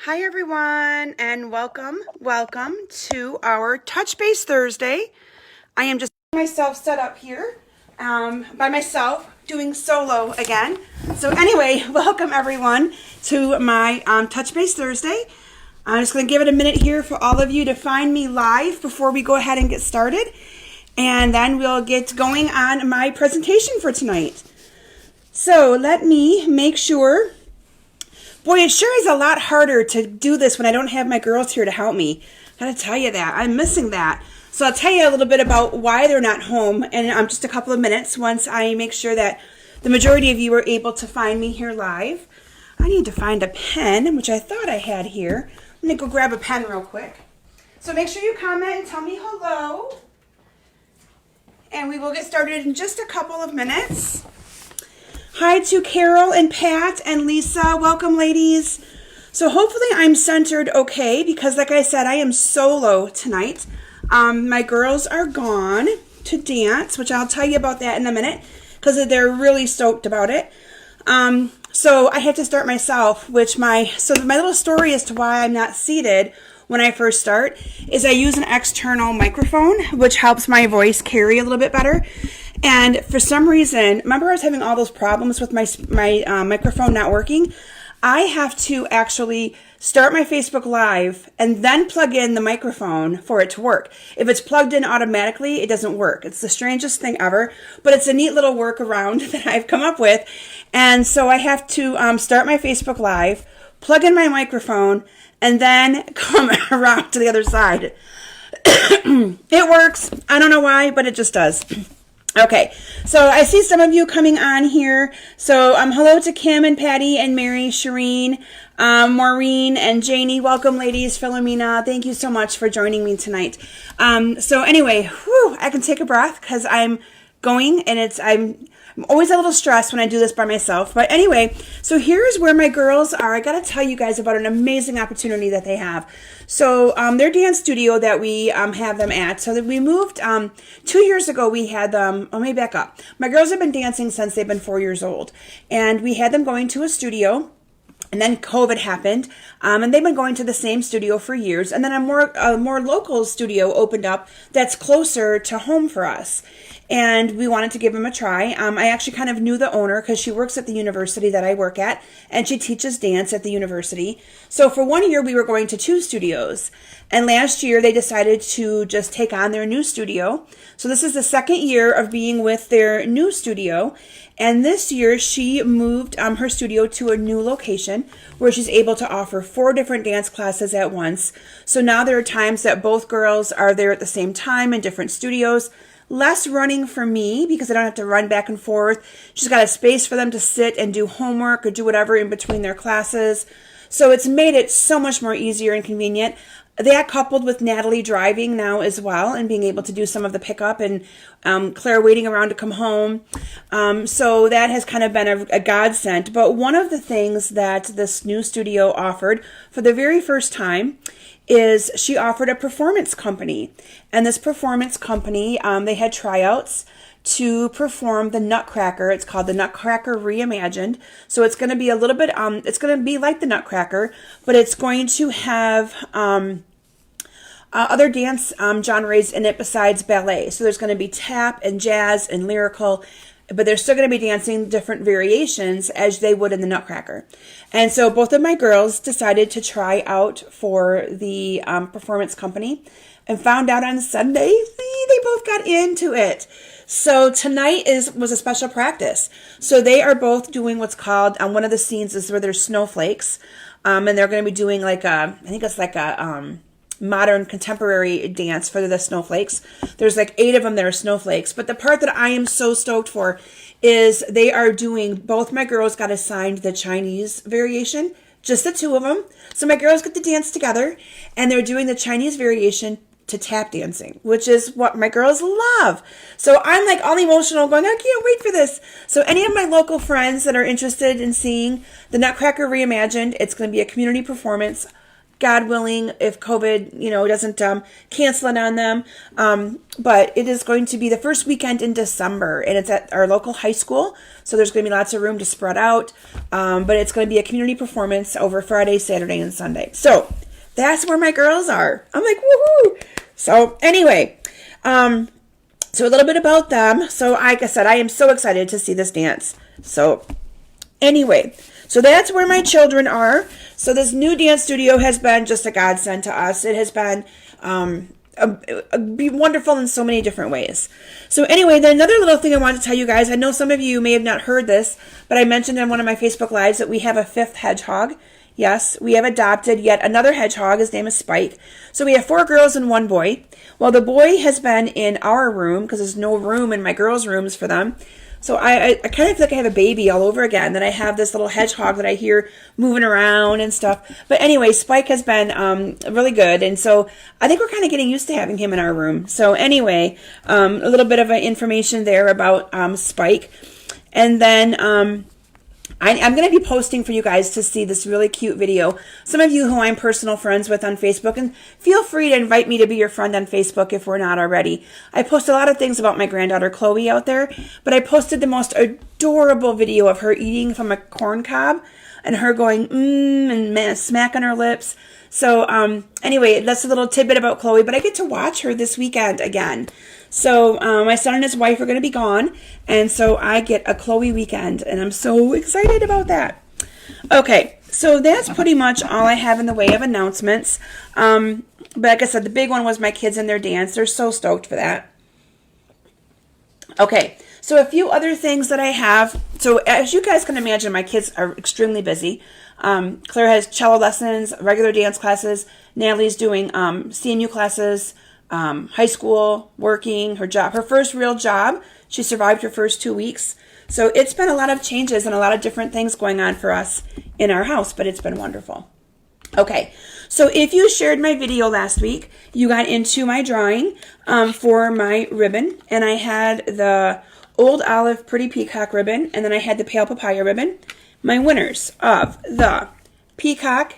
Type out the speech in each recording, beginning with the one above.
Hi everyone, and welcome to our Touchbase Thursday. I am just getting myself set up here by myself, doing solo again. So anyway, welcome everyone to my Touchbase Thursday. I'm just going to give it a minute here for all of you to find me live before we go ahead and get started. And then we'll get going on my presentation for tonight. So let me make sure. Boy, it sure is a lot harder to do this when I don't have my girls here to help me. I gotta tell you that. I'm missing that. So I'll tell you a little bit about why they're not home in just a couple of minutes once I make sure that the majority of you are able to find me here live. I need to find a pen, which I thought I had here. I'm gonna go grab a pen real quick. So make sure you comment and tell me hello. And we will get started in just a couple of minutes. Hi to Carol and Pat and Lisa. Welcome, ladies. So hopefully I'm centered okay because, like I said, I am solo tonight. My girls are gone to dance, which I'll tell you about that in a minute because they're really stoked about it. So I had to start myself, my little story as to why I'm not seated when I first start is I use an external microphone, which helps my voice carry a little bit better. And for some reason, remember I was having all those problems with my microphone not working? I have to actually start my Facebook Live and then plug in the microphone for it to work. If it's plugged in automatically, it doesn't work. It's the strangest thing ever, but it's a neat little workaround that I've come up with. And so I have to start my Facebook Live, plug in my microphone, and then come around to the other side. It works. I don't know why, but it just does. Okay, so I see some of you coming on here. So hello to Kim and Patty and Mary, Shireen, Maureen and Janie. Welcome, ladies. Philomena, thank you so much for joining me tonight. So anyway, I can take a breath because I'm going and I'm always a little stressed when I do this by myself. But anyway, so here's where my girls are. I got to tell you guys about an amazing opportunity that they have. So their dance studio that we have them at. So that we moved 2 years ago. We had them. Let me back up. My girls have been dancing since they've been 4 years old, and we had them going to a studio. And then COVID happened, and they've been going to the same studio for years. And then a more local studio opened up that's closer to home for us. And we wanted to give them a try. I actually kind of knew the owner because she works at the university that I work at, and she teaches dance at the university. So for 1 year, we were going to 2 studios. And last year, they decided to just take on their new studio. So this is the second year of being with their new studio. And this year, she moved her studio to a new location where she's able to offer 4 different dance classes at once. So now there are times that both girls are there at the same time in different studios. Less running for me because I don't have to run back and forth. She's got a space for them to sit and do homework or do whatever in between their classes. So it's made it so much more easier and convenient. That coupled with Natalie driving now as well and being able to do some of the pickup and Claire waiting around to come home. So that has kind of been a godsend. But one of the things that this new studio offered for the very first time is she offered a performance company. And this performance company, they had tryouts to perform the Nutcracker. It's called the Nutcracker Reimagined. So it's going to be a little bit, it's going to be like the Nutcracker, but it's going to have other dance genres in it besides ballet. So there's going to be tap and jazz and lyrical, but they're still going to be dancing different variations as they would in the Nutcracker. And so both of my girls decided to try out for the performance company and found out on Sunday, they both got into it. So tonight was a special practice. So they are both doing what's called, one of the scenes is where there's snowflakes. And they're going to be doing I think it's like a modern contemporary dance for the snowflakes. There's like 8 of them that are snowflakes. But the part that I am so stoked for is they are doing, both my girls got assigned the Chinese variation, just the 2 of them. So my girls get to dance together and they're doing the Chinese variation to tap dancing, which is what my girls love. So I'm like all emotional going, I can't wait for this. So any of my local friends that are interested in seeing the Nutcracker Reimagined, it's going to be a community performance. God willing, if COVID, doesn't cancel it on them. But it is going to be the first weekend in December, and it's at our local high school. So there's going to be lots of room to spread out. But it's going to be a community performance over Friday, Saturday, and Sunday. So that's where my girls are. I'm like, woohoo! So anyway, so a little bit about them. So like I said, I am so excited to see this dance. So anyway, so that's where my children are. So this new dance studio has been just a godsend to us. It has been be wonderful in so many different ways. So anyway, then another little thing I wanted to tell you guys, I know some of you may have not heard this, but I mentioned in one of my Facebook Lives that we have a 5th hedgehog. Yes, we have adopted yet another hedgehog. His name is Spike. So we have 4 girls and 1 boy. Well, the boy has been in our room because there's no room in my girls' rooms for them. So I kind of feel like I have a baby all over again. Then I have this little hedgehog that I hear moving around and stuff. But anyway, Spike has been really good. And so I think we're kind of getting used to having him in our room. So anyway, a little bit of information there about Spike. And then I'm going to be posting for you guys to see this really cute video. Some of you who I'm personal friends with on Facebook, and feel free to invite me to be your friend on Facebook if we're not already. I post a lot of things about my granddaughter Chloe out there, but I posted the most adorable video of her eating from a corn cob and her going and smacking her lips. So anyway, that's a little tidbit about Chloe, but I get to watch her this weekend again. So my son and his wife are going to be gone, and so I get a Chloe weekend, and I'm so excited about that. Okay, so that's pretty much all I have in the way of announcements. But like I said, the big one was my kids and their dance. They're so stoked for that. Okay, so a few other things that I have. So as you guys can imagine, my kids are extremely busy. Claire has cello lessons, regular dance classes. Natalie's doing CNU classes, high school, working, her job, her first real job. She survived her first 2 weeks. So it's been a lot of changes and a lot of different things going on for us in our house, but it's been wonderful. Okay, so if you shared my video last week, you got into my drawing for my ribbon, and I had the Old Olive Pretty Peacock ribbon, and then I had the Pale Papaya ribbon. My winners of the Peacock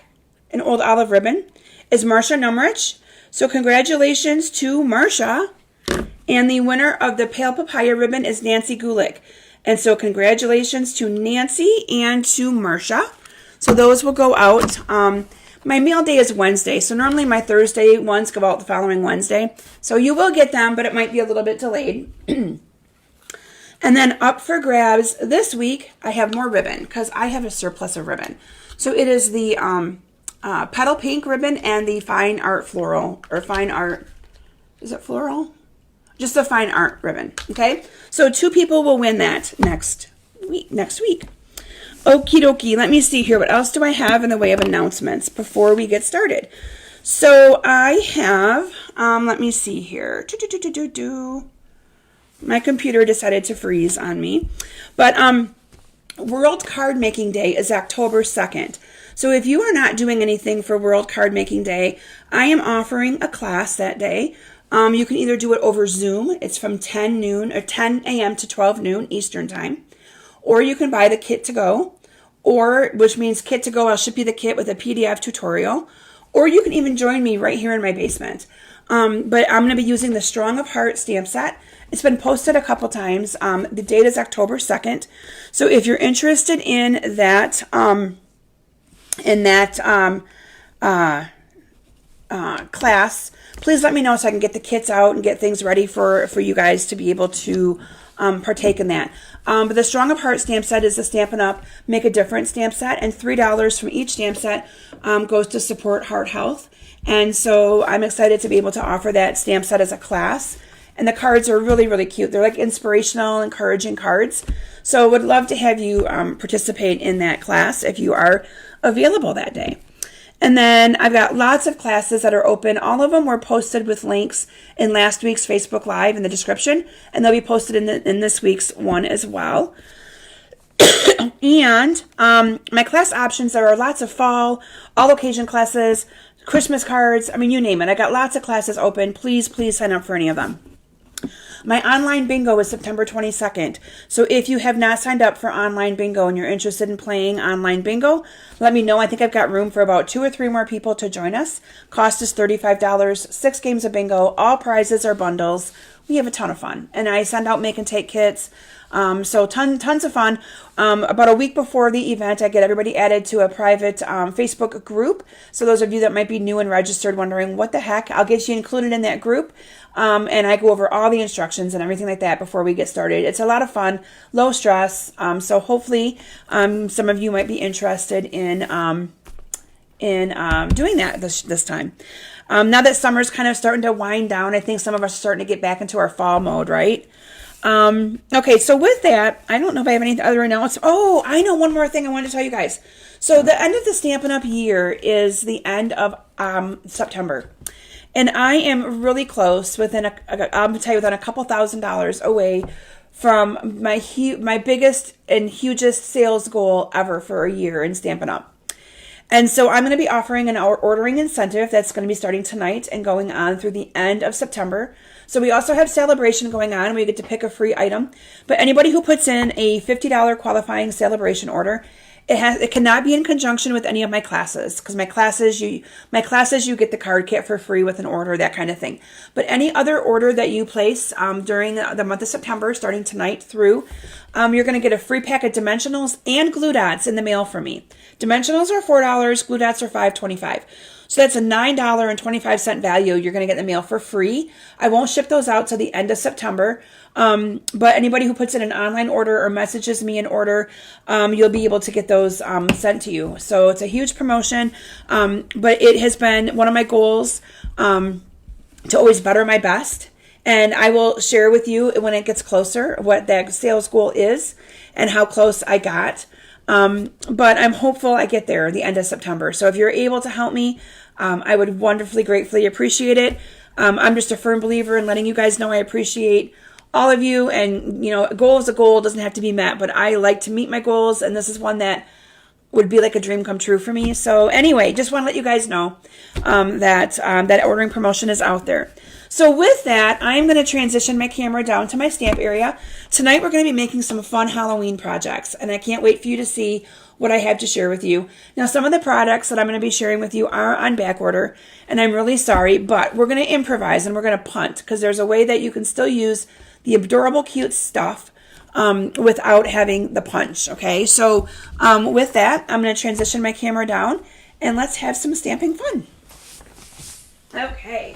and Old Olive ribbon is Marsha Numrich. So congratulations to Marsha. And the winner of the Pale Papaya ribbon is Nancy Gulick. And so congratulations to Nancy and to Marsha. So those will go out. My mail day is Wednesday. So normally my Thursday ones go out the following Wednesday. So you will get them, but it might be a little bit delayed. And then up for grabs this week, I have more ribbon because I have a surplus of ribbon. So it is the Petal Pink ribbon and the Fine Art Floral, or Fine Art, is it floral? Just the Fine Art ribbon, okay? So 2 people will win that next week. Okie dokie, let me see here. What else do I have in the way of announcements before we get started? So I have, let me see here. My computer decided to freeze on me. But World Card Making Day is October 2nd. So if you are not doing anything for World Card Making Day, I am offering a class that day. You can either do it over Zoom. It's from 10 a.m. to 12 noon Eastern Time. Or you can buy the kit to go, which means kit to go. I'll ship you the kit with a PDF tutorial. Or you can even join me right here in my basement. But I'm going to be using the Strong of Heart stamp set. It's been posted a couple times. The date is October 2nd. So if you're interested in that, class, please let me know so I can get the kits out and get things ready for you guys to be able to partake in that. But the Strong of Heart stamp set is the Stampin' Up! Make a Difference stamp set, and $3 from each stamp set goes to support heart health. And so I'm excited to be able to offer that stamp set as a class. And the cards are really, really cute. They're like inspirational, encouraging cards. So would love to have you participate in that class if you are available that day. And then I've got lots of classes that are open. All of them were posted with links in last week's Facebook Live in the description, and they'll be posted in this week's one as well. And my class options, there are lots of fall, all occasion classes, Christmas cards, I mean, you name it. I got lots of classes open. Please, please sign up for any of them. My online bingo is September 22nd. So if you have not signed up for online bingo and you're interested in playing online bingo, let me know. I think I've got room for about 2 or 3 more people to join us. Cost is $35, 6 games of bingo. All prizes are bundles. We have a ton of fun. And I send out make and take kits. So tons of fun. About a week before the event, I get everybody added to a private Facebook group. So those of you that might be new and registered wondering what the heck, I'll get you included in that group. And I go over all the instructions and everything like that before we get started. It's a lot of fun, low stress. So hopefully some of you might be interested in doing that this time. Now that summer's kind of starting to wind down, I think some of us are starting to get back into our fall mode, right? Okay, so with that, I don't know if I have any other announcements. Oh, I know one more thing I wanted to tell you guys. So the end of the Stampin' Up! Year is the end of September. And I am really close, I'm going to tell you, within a couple $1,000s away from my biggest and hugest sales goal ever for a year in Stampin' Up! And so I'm going to be offering an ordering incentive that's going to be starting tonight and going on through the end of September. So we also have celebration going on. We get to pick a free item. But anybody who puts in a $50 qualifying celebration order, it cannot be in conjunction with any of my classes, because my classes you get the card kit for free with an order, that kind of thing. But any other order that you place during the month of September, starting tonight through, you're going to get a free pack of dimensionals and glue dots in the mail from me. Dimensionals are $4, glue dots are $5.25. So that's a $9.25 value you're going to get in the mail for free. I won't ship those out till the end of September. But anybody who puts in an online order or messages me an order, you'll be able to get those sent to you. So it's a huge promotion. But it has been one of my goals to always better my best. And I will share with you when it gets closer what that sales goal is and how close I got. But I'm hopeful I get there at the end of September. So if you're able to help me, I would wonderfully, gratefully appreciate it. I'm just a firm believer in letting you guys know I appreciate all of you. And, a goal is a goal, doesn't have to be met, but I like to meet my goals. And this is one that would be like a dream come true for me. So anyway, just want to let you guys know that ordering promotion is out there. So with that, I'm going to transition my camera down to my stamp area. Tonight we're going to be making some fun Halloween projects, and I can't wait for you to see what I have to share with you. Now, some of the products that I'm going to be sharing with you are on back order, and I'm really sorry, but we're going to improvise and we're going to punt, because there's a way that you can still use the adorable, cute stuff without having the punch, okay? So with that, I'm going to transition my camera down, and let's have some stamping fun. Okay.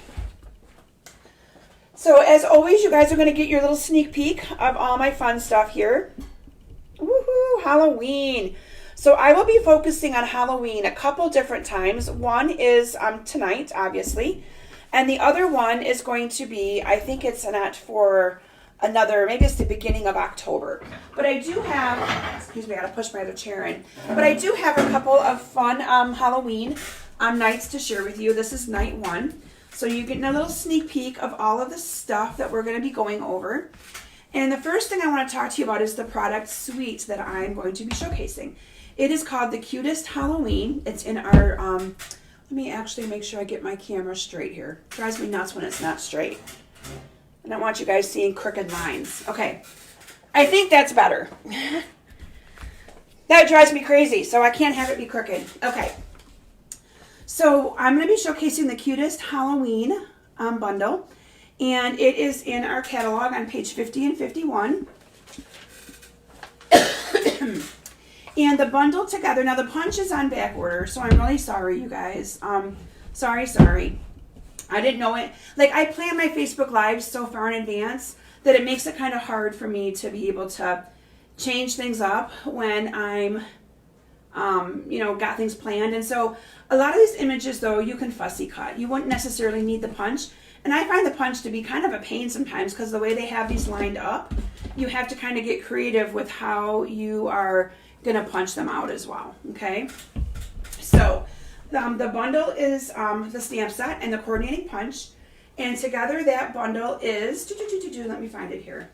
So as always, you guys are going to get your little sneak peek of all my fun stuff here. Woohoo, Halloween. So I will be focusing on Halloween a couple different times. One is tonight, obviously. And the other one is going to be, I think it's not for another, maybe it's the beginning of October. But I do have, excuse me, I got to push my other chair in. But I do have a couple of fun Halloween nights to share with you. This is night 1. So you're getting a little sneak peek of all of the stuff that we're going to be going over. And the first thing I want to talk to you about is the product suite that I'm going to be showcasing. It is called The Cutest Halloween. It's in our, let me actually make sure I get my camera straight here. It drives me nuts when it's not straight. I don't want you guys seeing crooked lines. Okay, I think that's better. That drives me crazy, so I can't have it be crooked. Okay. So I'm going to be showcasing the Cutest Halloween bundle, and it is in our catalog on page 50 and 51. And the bundle together, now the punch is on back order, so I'm really sorry, you guys. Sorry. I didn't know it. Like, I plan my Facebook Lives so far in advance that it makes it kind of hard for me to be able to change things up when I'm got things planned. And so a lot of these images, though, you can fussy cut. You wouldn't necessarily need the punch. And I find the punch to be kind of a pain sometimes, because the way they have these lined up, you have to kind of get creative with how you are going to punch them out as well. Okay. So the bundle is the stamp set and the coordinating punch. And together that bundle is, let me find it here.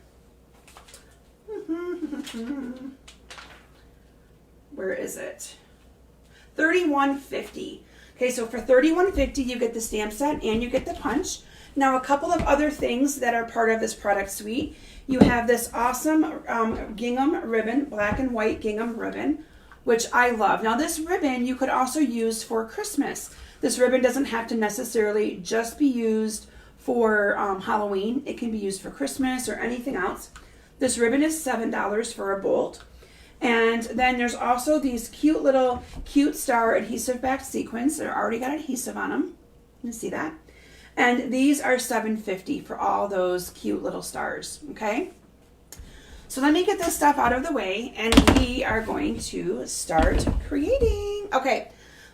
Where is it? $31.50. Okay, so for $31.50 you get the stamp set and you get the punch. Now, a couple of other things that are part of this product suite. You have this awesome gingham ribbon, black and white gingham ribbon, which I love. Now, this ribbon you could also use for Christmas. This ribbon doesn't have to necessarily just be used for Halloween. It can be used for Christmas or anything else. This ribbon is $7 for a bolt. And then there's also these cute little cute star adhesive backed sequins that are already got adhesive on them. You see that? And these are $7.50 for all those cute little stars, okay? So let me get this stuff out of the way and we are going to start creating. Okay,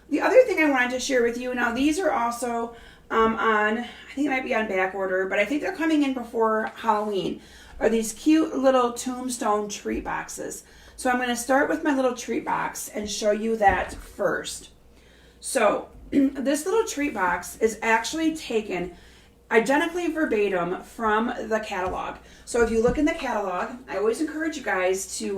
the other thing I wanted to share with you, now these are also on, I think it might be on back order, but I think they're coming in before Halloween, are these cute little Tombstone treat boxes. So I'm going to start with my little treat box and show you that first. So this little treat box is actually taken identically verbatim from the catalog. So if you look in the catalog, I always encourage you guys to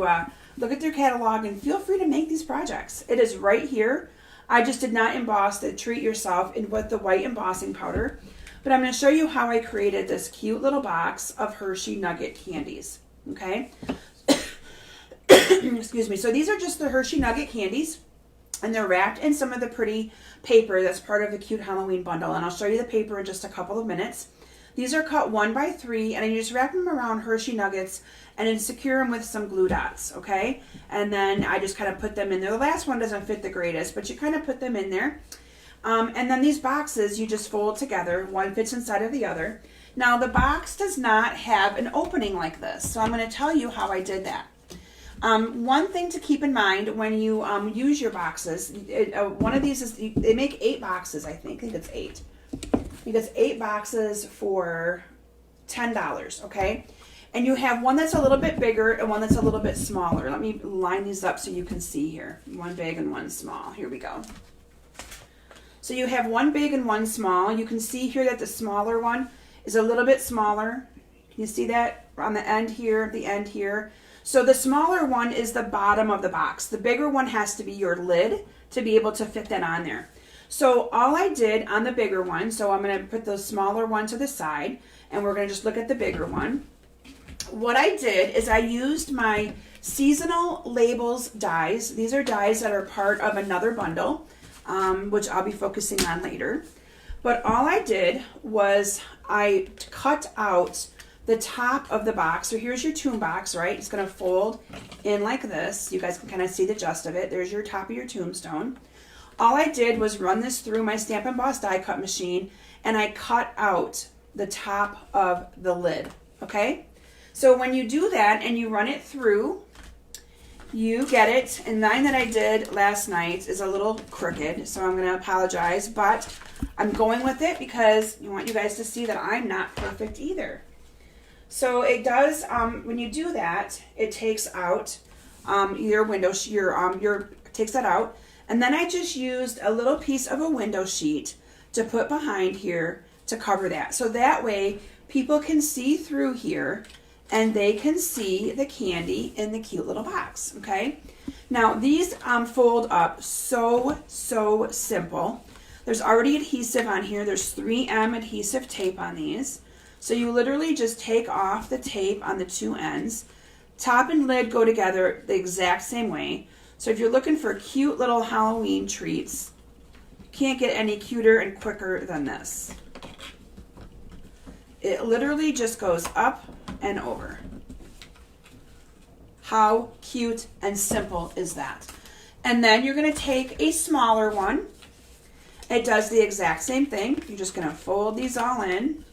look at their catalog and feel free to make these projects. It is right here. I just did not emboss the treat yourself with the white embossing powder, but I'm going to show you how I created this cute little box of Hershey Nugget candies. Okay. Excuse me. So these are just the Hershey Nugget candies, and they're wrapped in some of the pretty paper that's part of the cute Halloween bundle. And I'll show you the paper in just a couple of minutes. These are cut 1 by 3, and I just wrap them around Hershey Nuggets and then secure them with some glue dots, okay? And then I just kind of put them in there. The last one doesn't fit the greatest, but you kind of put them in there. And then these boxes, you just fold together. One fits inside of the other. Now, the box does not have an opening like this, so I'm going to tell you how I did that. One thing to keep in mind when you use your boxes, one of these is, they make 8 boxes, I think it's 8. I think it's 8 boxes for $10, okay? And you have one that's a little bit bigger and one that's a little bit smaller. Let me line these up so you can see here. One big and one small. Here we go. So you have one big and one small. You can see here that the smaller one is a little bit smaller. Can you see that on the end here, the end here? So the smaller one is the bottom of the box. The bigger one has to be your lid to be able to fit that on there. So all I did on the bigger one, so I'm going to put the smaller one to the side, and we're going to just look at the bigger one. What I did is I used my seasonal labels dies. These are dies that are part of another bundle, which I'll be focusing on later. But all I did was I cut out the top of the box. So here's your tune box, right? It's going to fold in like this. You guys can kind of see the gist of it. There's your top of your tombstone. All I did was run this through my Stamp Emboss die cut machine, and I cut out the top of the lid, okay? So when you do that and you run it through, you get it. And mine that I did last night is a little crooked, so I'm going to apologize, but I'm going with it because I want you guys to see that I'm not perfect either. So it does, when you do that, it takes out your window, takes that out. And then I just used a little piece of a window sheet to put behind here to cover that. So that way people can see through here and they can see the candy in the cute little box, okay? Now these fold up so simple. There's already adhesive on here. There's 3M adhesive tape on these. So you literally just take off the tape on the 2 ends. Top and lid go together the exact same way. So if you're looking for cute little Halloween treats, you can't get any cuter and quicker than this. It literally just goes up and over. How cute and simple is that? And then you're going to take a smaller one. It does the exact same thing. You're just going to fold these all in.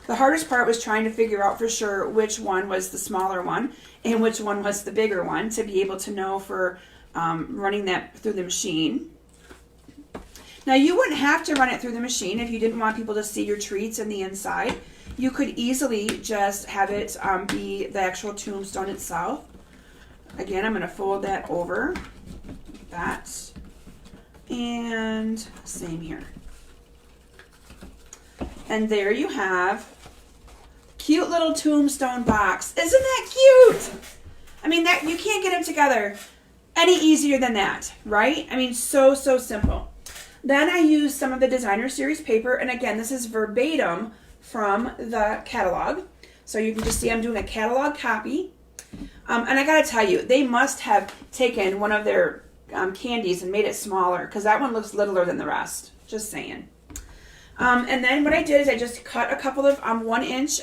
The hardest part was trying to figure out for sure which one was the smaller one and which one was the bigger one to be able to know for running that through the machine. Now you wouldn't have to run it through the machine if you didn't want people to see your treats in the inside. You could easily just have it be the actual tombstone itself. Again, I'm going to fold that over like that, and same here. And there you have cute little tombstone box. Isn't that cute? I mean, that you can't get them together any easier than that, right? I mean, so simple. Then I used some of the designer series paper, and again, this is verbatim from the catalog. So you can just see I'm doing a catalog copy. And I gotta tell you, they must have taken one of their candies and made it smaller, because that one looks littler than the rest. Just saying. And then what I did is I just cut a couple of 1-inch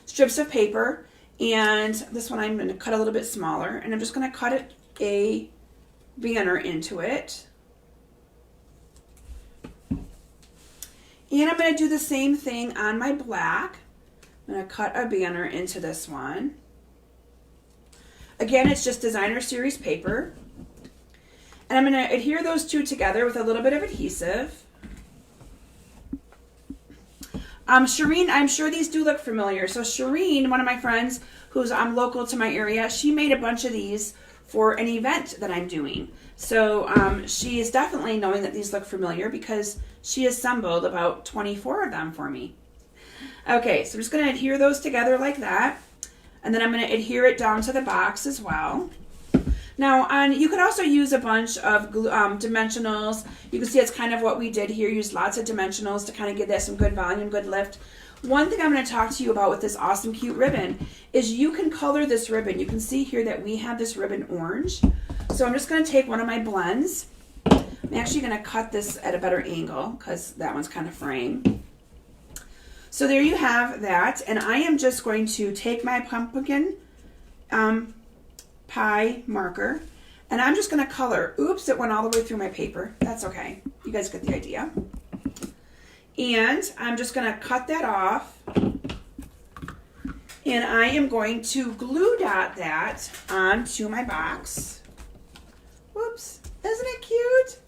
strips of paper, and this one I'm going to cut a little bit smaller, and I'm just going to cut a banner into it. And I'm going to do the same thing on my black. I'm going to cut a banner into this one. Again, it's just designer series paper. And I'm going to adhere those two together with a little bit of adhesive. Shireen, I'm sure these do look familiar. So Shireen, one of my friends who's local to my area, she made a bunch of these for an event that I'm doing. So she is definitely knowing that these look familiar because she assembled about 24 of them for me. Okay, so I'm just going to adhere those together like that. And then I'm going to adhere it down to the box as well. Now, you could also use a bunch of dimensionals. You can see it's kind of what we did here. Use lots of dimensionals to kind of give that some good volume, good lift. One thing I'm going to talk to you about with this awesome, cute ribbon is you can color this ribbon. You can see here that we have this ribbon orange. So I'm just going to take one of my blends. I'm actually going to cut this at a better angle because that one's kind of fraying. So there you have that. And I am just going to take my pumpkin pie marker, and I'm just going to color. Oops, it went all the way through my paper. That's okay. You guys get the idea. And I'm just going to cut that off, and I am going to glue dot that onto my box. Whoops, isn't it cute?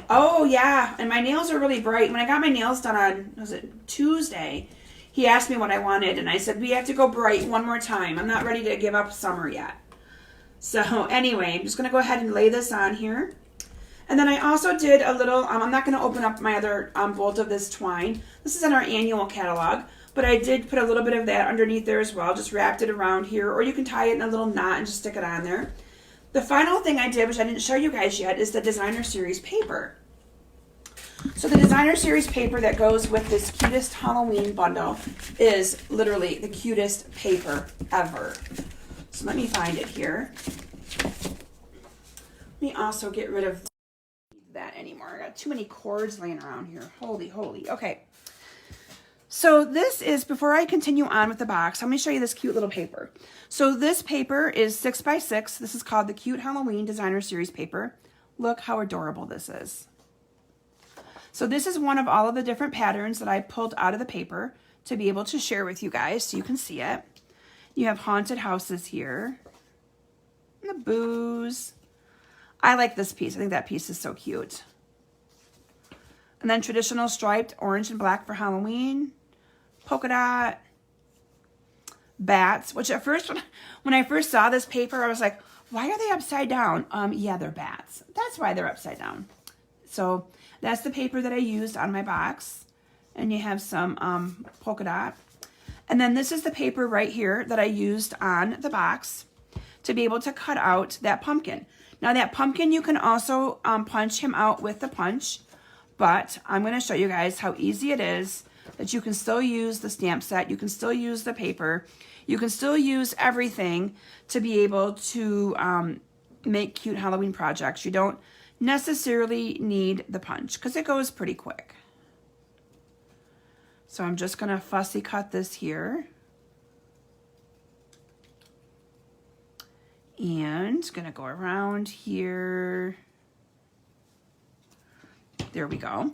Oh yeah, and my nails are really bright. When I got my nails done on, was it Tuesday, he asked me what I wanted, and I said, we have to go bright one more time. I'm not ready to give up summer yet. So anyway, I'm just going to go ahead and lay this on here. And then I also did a little, I'm not going to open up my other bolt of this twine. This is in our annual catalog, but I did put a little bit of that underneath there as well. Just wrapped it around here, or you can tie it in a little knot and just stick it on there. The final thing I did, which I didn't show you guys yet, is the designer series paper. So the designer series paper that goes with this cutest Halloween bundle is literally the cutest paper ever. So let me find it here. Let me also get rid of that anymore. I got too many cords laying around here. Holy, holy. Okay. So this is, before I continue on with the box, let me show you this cute little paper. So this paper is 6x6. This is called the Cute Halloween Designer Series paper. Look how adorable this is. So this is one of all of the different patterns that I pulled out of the paper to be able to share with you guys so you can see it. You have haunted houses here. And the booze. I like this piece. I think that piece is so cute. And then traditional striped orange and black for Halloween. Polka dot. Bats, which at first, when I first saw this paper, I was like, why are they upside down? Yeah, they're bats. That's why they're upside down. So that's the paper that I used on my box. And you have some polka dot. And then this is the paper right here that I used on the box to be able to cut out that pumpkin. Now that pumpkin, you can also punch him out with the punch. But I'm going to show you guys how easy it is that you can still use the stamp set. You can still use the paper. You can still use everything to be able to make cute Halloween projects. You don't necessarily need the punch because it goes pretty quick. So I'm just going to fussy cut this here. And going to go around here. There we go.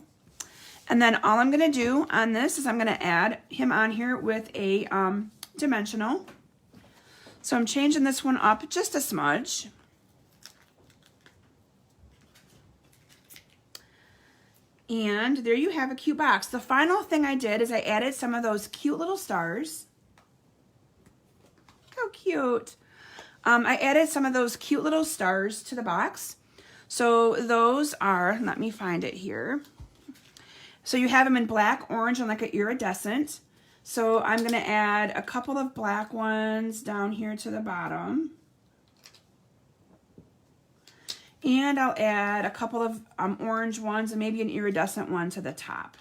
And then all I'm going to do on this is I'm going to add him on here with a dimensional. So I'm changing this one up just a smudge. And there you have a cute box. The final thing I did is I added some of those cute little stars. How cute. I added some of those cute little stars to the box. So those are, let me find it here. So you have them in black, orange, and like an iridescent. So I'm going to add a couple of black ones down here to the bottom. And I'll add a couple of orange ones and maybe an iridescent one to the top.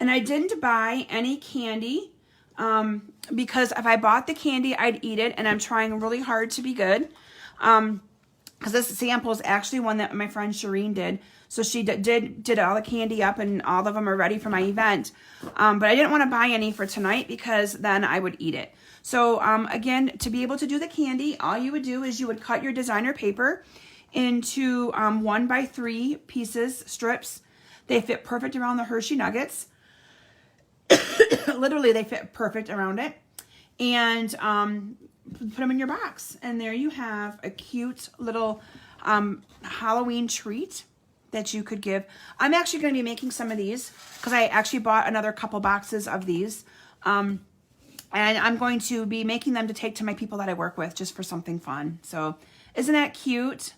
And I didn't buy any candy because if I bought the candy, I'd eat it, and I'm trying really hard to be good. Because this sample is actually one that my friend Shireen did. So she did all the candy up, and all of them are ready for my event. But I didn't want to buy any for tonight because then I would eat it. So again, to be able to do the candy, all you would do is you would cut your designer paper into 1x3 pieces, strips. They fit perfect around the Hershey Nuggets. Literally, they fit perfect around it. And put them in your box. And there you have a cute little Halloween treat that you could give. I'm actually going to be making some of these because I actually bought another couple boxes of these. And I'm going to be making them to take to my people that I work with just for something fun. So isn't that cute?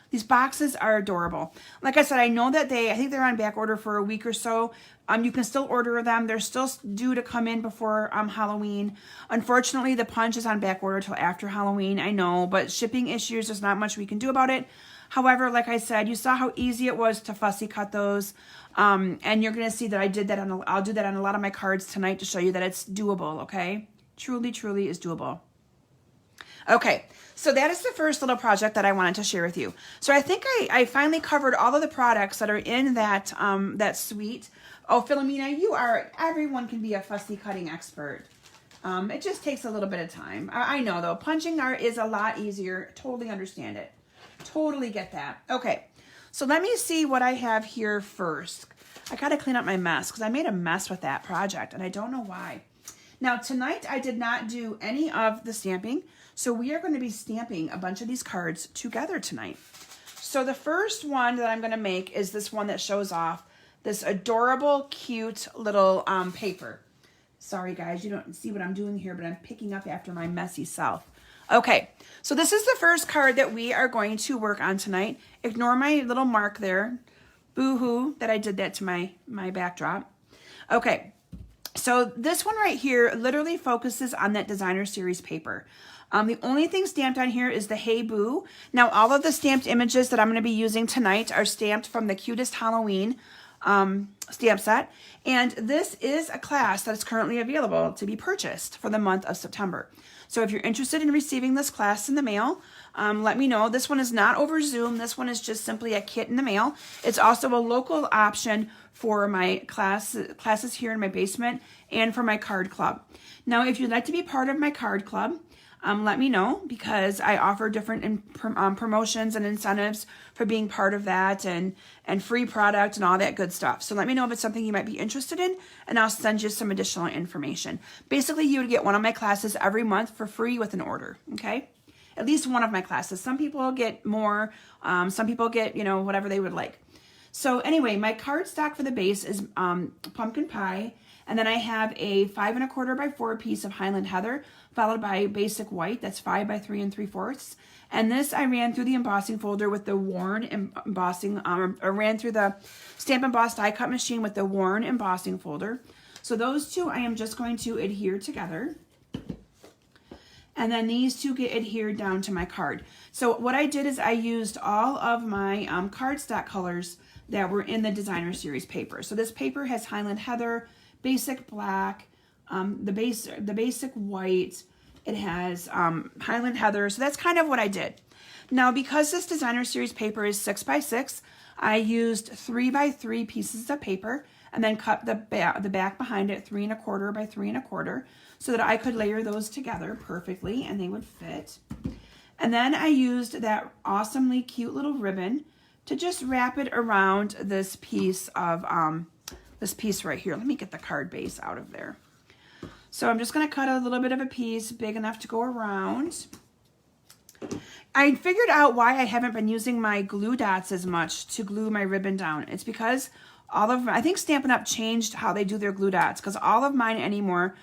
These boxes are adorable. Like I said, I know that I think they're on back order for a week or so. You can still order them. They're still due to come in before Halloween. Unfortunately, the punch is on back order till after Halloween. I know, but shipping issues, there's not much we can do about it. However, like I said, you saw how easy it was to fussy cut those. And you're going to see that I did that I'll do that on a lot of my cards tonight to show you that it's doable, okay? Truly, truly is doable. Okay, so that is the first little project that I wanted to share with you. So I think I finally covered all of the products that are in that that suite. Oh, Philomena, everyone can be a fussy cutting expert. It just takes a little bit of time. I know though, punching art is a lot easier. Totally understand it. Totally get that. Okay, so let me see what I have here first. I gotta clean up my mess because I made a mess with that project and I don't know why. Now tonight I did not do any of the stamping. So we are going to be stamping a bunch of these cards together tonight. So the first one that I'm going to make is this one that shows off this adorable, cute little paper. Sorry guys, you don't see what I'm doing here, but I'm picking up after my messy self. Okay, so this is the first card that we are going to work on tonight. Ignore my little mark there. Boo-hoo that I did that to my backdrop. Okay, so this one right here literally focuses on that designer series paper. The only thing stamped on here is the Hey Boo. Now, all of the stamped images that I'm going to be using tonight are stamped from the Cutest Halloween stamp set. And this is a class that is currently available to be purchased for the month of September. So if you're interested in receiving this class in the mail, let me know. This one is not over Zoom. This one is just simply a kit in the mail. It's also a local option for my classes here in my basement and for my card club. Now, if you'd like to be part of my card club, let me know because I offer different promotions and incentives for being part of that and free product and all that good stuff. So let me know if it's something you might be interested in and I'll send you some additional information. Basically, you would get one of my classes every month for free with an order, okay? At least one of my classes. Some people get more, some people get, whatever they would like. So anyway, my card stock for the base is pumpkin pie. And then I have a 5 1/4 by 4 piece of Highland Heather, followed by basic white, that's 5 by 3 3/4. And this I ran through the embossing folder with the worn embossing, I ran through the Stamp Emboss die cut machine with the worn embossing folder. So those two I am just going to adhere together. And then these two get adhered down to my card. So what I did is I used all of my cardstock colors that were in the designer series paper. So this paper has Highland Heather, basic black, the basic white. It has Highland Heather. So that's kind of what I did. Now, because this designer series paper is 6 by 6, I used 3 by 3 pieces of paper and then cut the back behind it 3 1/4 by 3 1/4 so that I could layer those together perfectly and they would fit. And then I used that awesomely cute little ribbon to just wrap it around this piece of this piece right here. Let me get the card base out of there. So I'm just going to cut a little bit of a piece big enough to go around. I figured out why I haven't been using my glue dots as much to glue my ribbon down. It's because I think Stampin' Up! Changed how they do their glue dots because all of mine anymore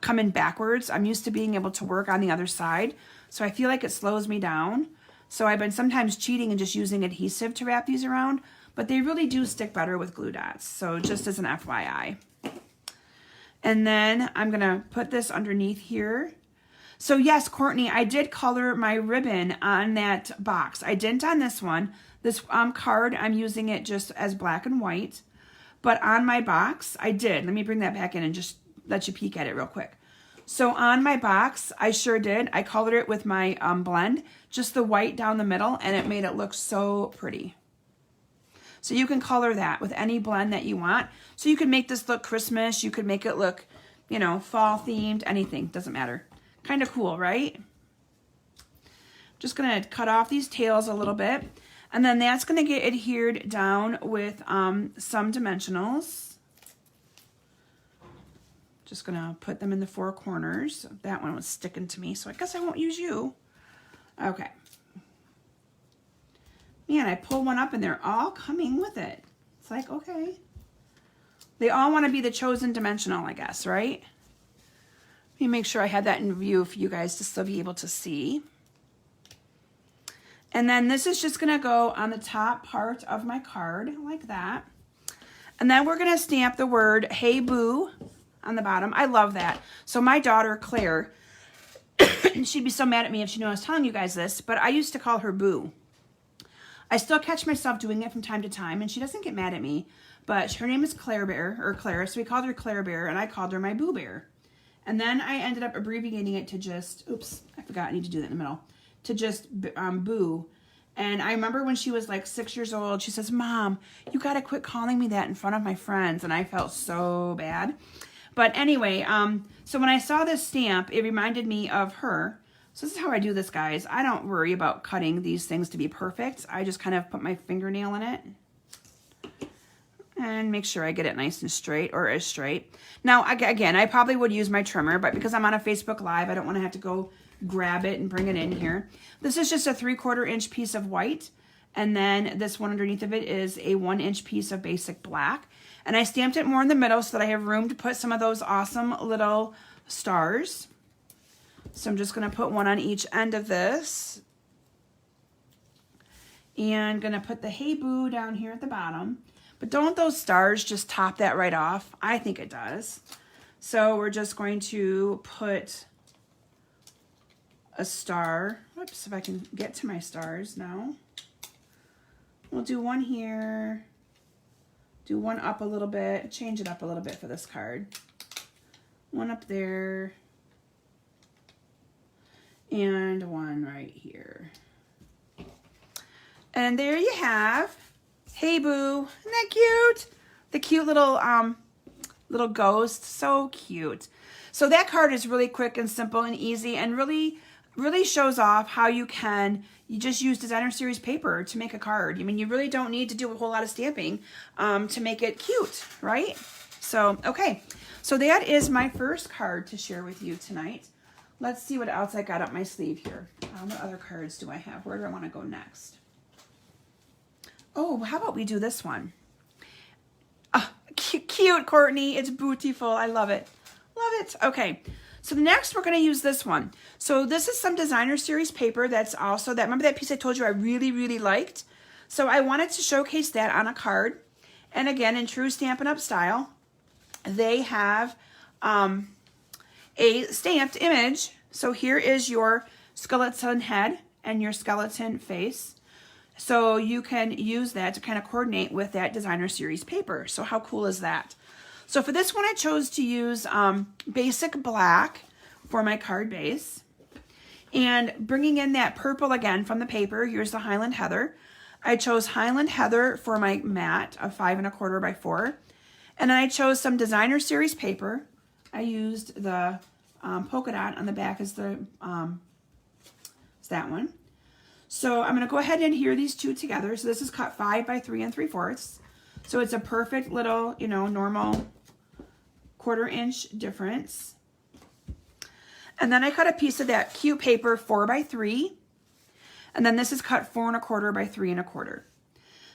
come in backwards. I'm used to being able to work on the other side. So I feel like it slows me down. So I've been sometimes cheating and just using adhesive to wrap these around. But they really do stick better with glue dots. So just as an FYI. And then I'm going to put this underneath here. So yes, Courtney, I did color my ribbon on that box. I didn't on this one. This card, I'm using it just as black and white. But on my box, I did. Let me bring that back in and just let you peek at it real quick. So on my box, I sure did. I colored it with my blend, just the white down the middle, and it made it look so pretty. So you can color that with any blend that you want. So you can make this look Christmas. You could make it look, you know, fall themed, anything. Doesn't matter. Kind of cool, right? Just going to cut off these tails a little bit. And then that's going to get adhered down with some dimensionals. Just going to put them in the 4 corners. That one was sticking to me, so I guess I won't use you. Okay. Man, I pull one up and they're all coming with it. It's like, okay. They all want to be the chosen dimensional, I guess, right? Let me make sure I had that in view for you guys to still be able to see. And then this is just going to go on the top part of my card like that. And then we're going to stamp the word "Hey Boo" on the bottom. I love that. So my daughter, Claire, she'd be so mad at me if she knew I was telling you guys this, but I used to call her Boo. I still catch myself doing it from time to time, and she doesn't get mad at me, but her name is Claire Bear, or Clara, so we called her Claire Bear, and I called her my Boo Bear. And then I ended up abbreviating it to just, oops, I forgot, I need to do that in the middle, to just Boo. And I remember when she was like 6 years old, she says, "Mom, you got to quit calling me that in front of my friends." And I felt so bad. But anyway, so when I saw this stamp, it reminded me of her. So this is how I do this, guys. I don't worry about cutting these things to be perfect. I just kind of put my fingernail in it and make sure I get it nice and straight, or as straight. Now, again, I probably would use my trimmer, but because I'm on a Facebook Live, I don't want to have to go grab it and bring it in here. This is just a 3/4 inch piece of white, and then this one underneath of it is a 1 inch piece of basic black. And I stamped it more in the middle so that I have room to put some of those awesome little stars. So I'm just going to put one on each end of this. And going to put the "Hey Boo" down here at the bottom. But don't those stars just top that right off? I think it does. So we're just going to put a star. Whoops, if I can get to my stars now. We'll do one here. Do one up a little bit. Change it up a little bit for this card. One up there. And one right here. And there you have "Hey Boo." Isn't that cute? The cute little little ghost. So cute. So that card is really quick and simple and easy, and really shows off how you just use designer series paper to make a card. I mean, you really don't need to do a whole lot of stamping to make it cute, right? So, okay. So that is my first card to share with you tonight. Let's see what else I got up my sleeve here. What other cards do I have? Where do I want to go next? Oh, how about we do this one? Cute, Courtney. It's beautiful. I love it. Love it. Okay. So next we're going to use this one. So this is some designer series paper that's also that. Remember that piece I told you I really liked? So I wanted to showcase that on a card. And again, in true Stampin' Up! Style, they have a stamped image. So here is your skeleton head and your skeleton face. So you can use that to kind of coordinate with that designer series paper. So how cool is that? So for this one, I chose to use basic black for my card base. And bringing in that purple again from the paper, here's the Highland Heather. I chose Highland Heather for my mat of 5 1/4 by 4. And then I chose some designer series paper. I used the polka dot on the back is the is that one. So I'm going to go ahead and adhere these two together. So this is cut 5 by 3 3/4. So it's a perfect little, you know, normal 1/4 inch difference. And then I cut a piece of that cute paper 4 by 3. And then this is cut 4 1/4 by 3 1/4.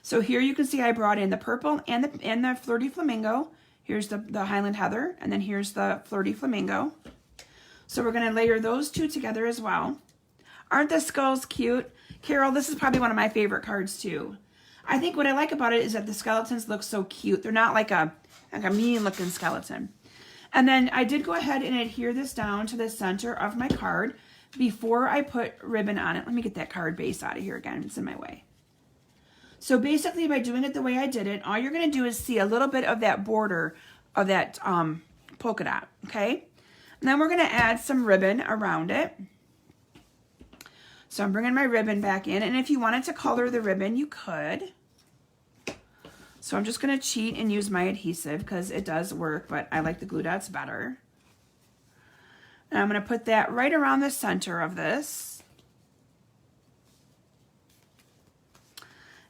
So here you can see I brought in the purple and the Flirty Flamingo. Here's the Highland Heather, and then here's the Flirty Flamingo. So we're going to layer those two together as well. Aren't the skulls cute? Carol, this is probably one of my favorite cards too. I think what I like about it is that the skeletons look so cute. They're not like a mean looking skeleton. And then I did go ahead and adhere this down to the center of my card. before I put ribbon on it. Let me get that card base out of here again. It's in my way. So basically by doing it the way I did it, all you're going to do is see a little bit of that border of that polka dot, okay? And then we're going to add some ribbon around it. So I'm bringing my ribbon back in, and if you wanted to color the ribbon, you could. So I'm just going to cheat and use my adhesive because it does work, but I like the glue dots better. And I'm going to put that right around the center of this.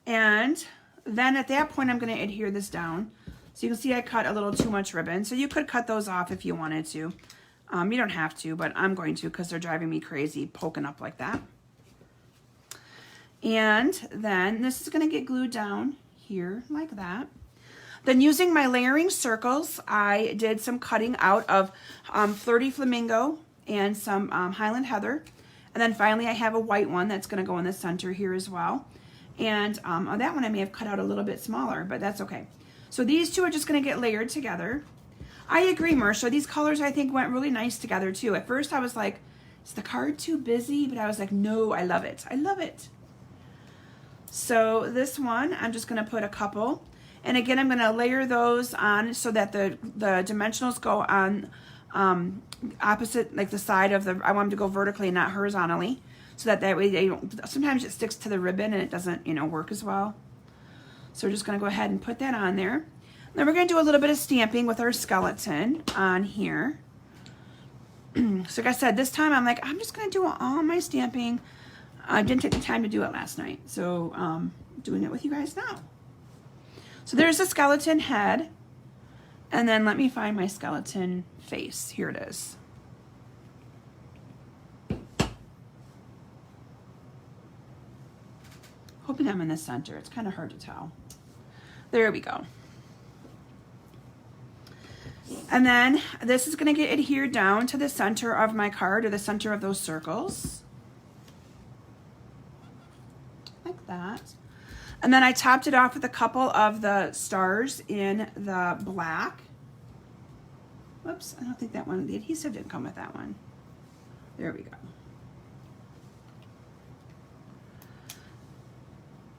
And then at that point, I'm going to adhere this down. So you can see I cut a little too much ribbon. So you could cut those off if you wanted to. You don't have to, but I'm going to because they're driving me crazy poking up like that. And then this is going to get glued down here like that. Then using my layering circles, I did some cutting out of Flirty Flamingo and some Highland Heather. And then finally I have a white one that's going to go in the center here as well. And on that one I may have cut out a little bit smaller, but that's okay. So these two are just going to get layered together. I agree, Marsha. These colors I think went really nice together too. At first I was like, is the card too busy? But I was like, no, I love it. I love it. So this one, I'm just going to put a couple. And again, I'm going to layer those on so that the dimensionals go on opposite, like the side of the, I want them to go vertically and not horizontally. So that way they don't, sometimes it sticks to the ribbon and it doesn't, you know, work as well. So we're just going to go ahead and put that on there. Then we're going to do a little bit of stamping with our skeleton on here. So like I said, this time I'm like, I'm just going to do all my stamping. I didn't take the time to do it last night, so doing it with you guys now. So there's the skeleton head, and then let me find my skeleton face. Here it is. Hoping I'm in the center. It's kind of hard to tell. There we go. And then this is going to get adhered down to the center of my card, or the center of those circles. Like that. And then I topped it off with a couple of the stars in the black. Whoops, I don't think that one, the adhesive didn't come with that one. There we go.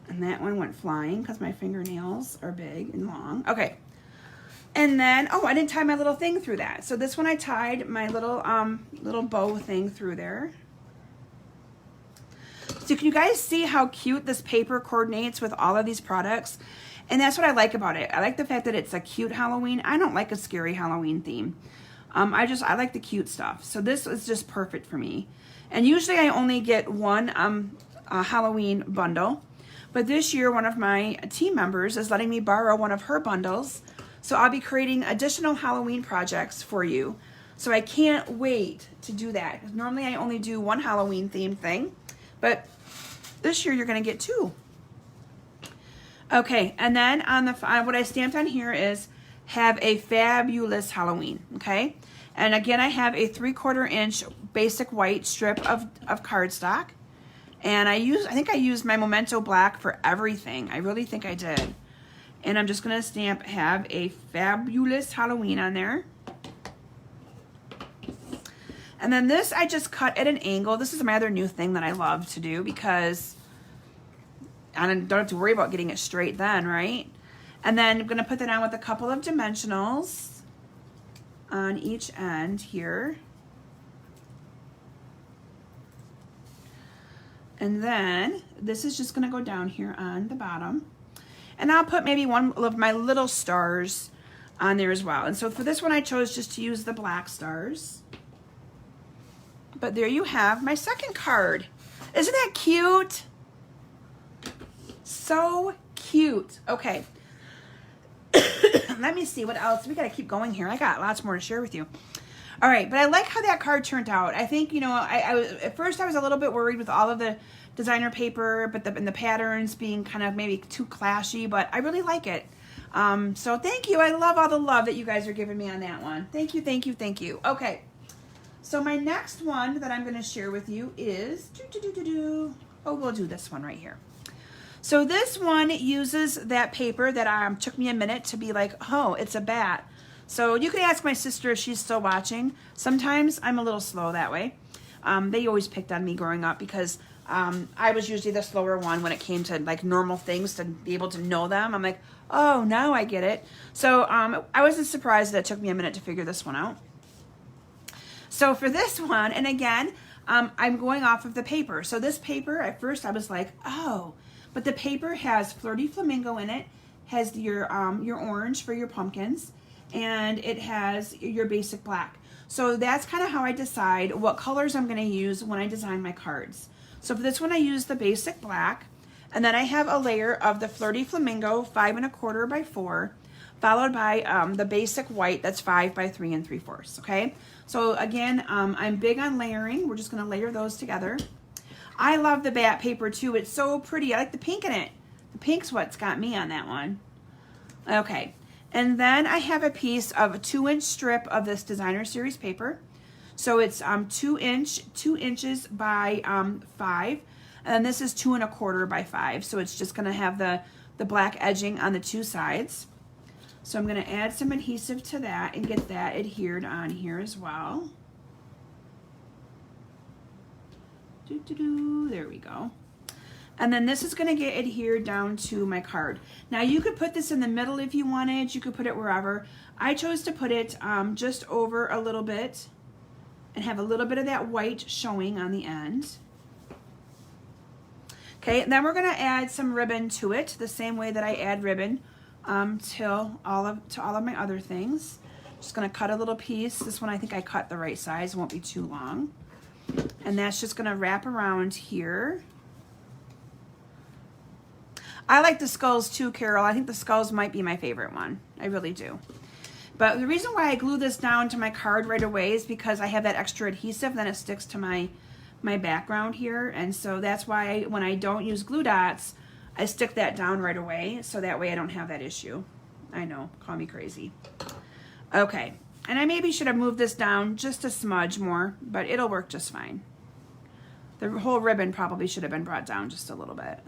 And that one went flying because my fingernails are big and long. Okay. And then, oh, I didn't tie my little thing through that. So this one I tied my little little bow thing through there. So can you guys see how cute this paper coordinates with all of these products? And that's what I like about it. I like the fact that it's a cute Halloween. I don't like a scary Halloween theme. I like the cute stuff. So this is just perfect for me. And usually I only get one Halloween bundle. But this year, one of my team members is letting me borrow one of her bundles. So I'll be creating additional Halloween projects for you. So I can't wait to do that. Normally I only do one Halloween themed thing. But this year you're going to get two. Okay, and then on the what I stamped on here is have a fabulous Halloween, okay? And again, I have a 3/4 inch basic white strip of cardstock. And I think I used my Memento Black for everything. I really think I did. And I'm just going to stamp have a fabulous Halloween on there. And then this I just cut at an angle. This is my other new thing that I love to do because I don't have to worry about getting it straight then, right? And then I'm going to put that on with a couple of dimensionals on each end here. And then this is just going to go down here on the bottom. And I'll put maybe one of my little stars on there as well. And so for this one, I chose just to use the black stars. But there you have my second card. Isn't that cute? So cute. Okay. Let me see what else. We got to keep going here. I got lots more to share with you. All right, but I like how that card turned out. I think, you know, at first I was a little bit worried with all of the designer paper, but and the patterns being kind of maybe too clashy, but I really like it. So thank you. I love all the love that you guys are giving me on that one. Thank you, thank you, thank you. Okay, so my next one that I'm going to share with you is, oh, we'll do this one right here. So this one uses that paper that took me a minute to be like, oh, it's a bat. So you can ask my sister if she's still watching. Sometimes I'm a little slow that way. They always picked on me growing up because I was usually the slower one when it came to like normal things to be able to know them. I'm like, oh, now I get it. So I wasn't surprised that it took me a minute to figure this one out. So for this one, and again, I'm going off of the paper. So this paper, at first I was like, oh, but the paper has Flirty Flamingo in it, has your orange for your pumpkins, and it has your basic black. So that's kind of how I decide what colors I'm going to use when I design my cards. So for this one, I use the basic black, and then I have a layer of the Flirty Flamingo 5 1/4 by 4, followed by the basic white that's 5 by 3 3/4. Okay. So again, I'm big on layering. We're just going to layer those together. I love the bat paper too. It's so pretty. I like the pink in it. The pink's what's got me on that one. Okay. And then I have a piece of a 2-inch strip of this designer series paper. So it's 2 inches by 5, and then this is 2 1/4 by 5. So it's just going to have the black edging on the two sides. So I'm going to add some adhesive to that and get that adhered on here as well. There we go. And then this is going to get adhered down to my card. Now you could put this in the middle if you wanted. You could put it wherever. I chose to put it just over a little bit and have a little bit of that white showing on the end. Okay, and then we're going to add some ribbon to it the same way that I add ribbon to all of my other things. Just going to cut a little piece. This one I think I cut the right size. It won't be too long. And that's just going to wrap around here. I like the skulls too, Carol. I think the skulls might be my favorite one. I really do. But the reason why I glue this down to my card right away is because I have that extra adhesive, then it sticks to my background here. And so that's why when I don't use glue dots, I stick that down right away. So that way I don't have that issue. I know, call me crazy. Okay, and I maybe should have moved this down just a smudge more, but it'll work just fine. The whole ribbon probably should have been brought down just a little bit.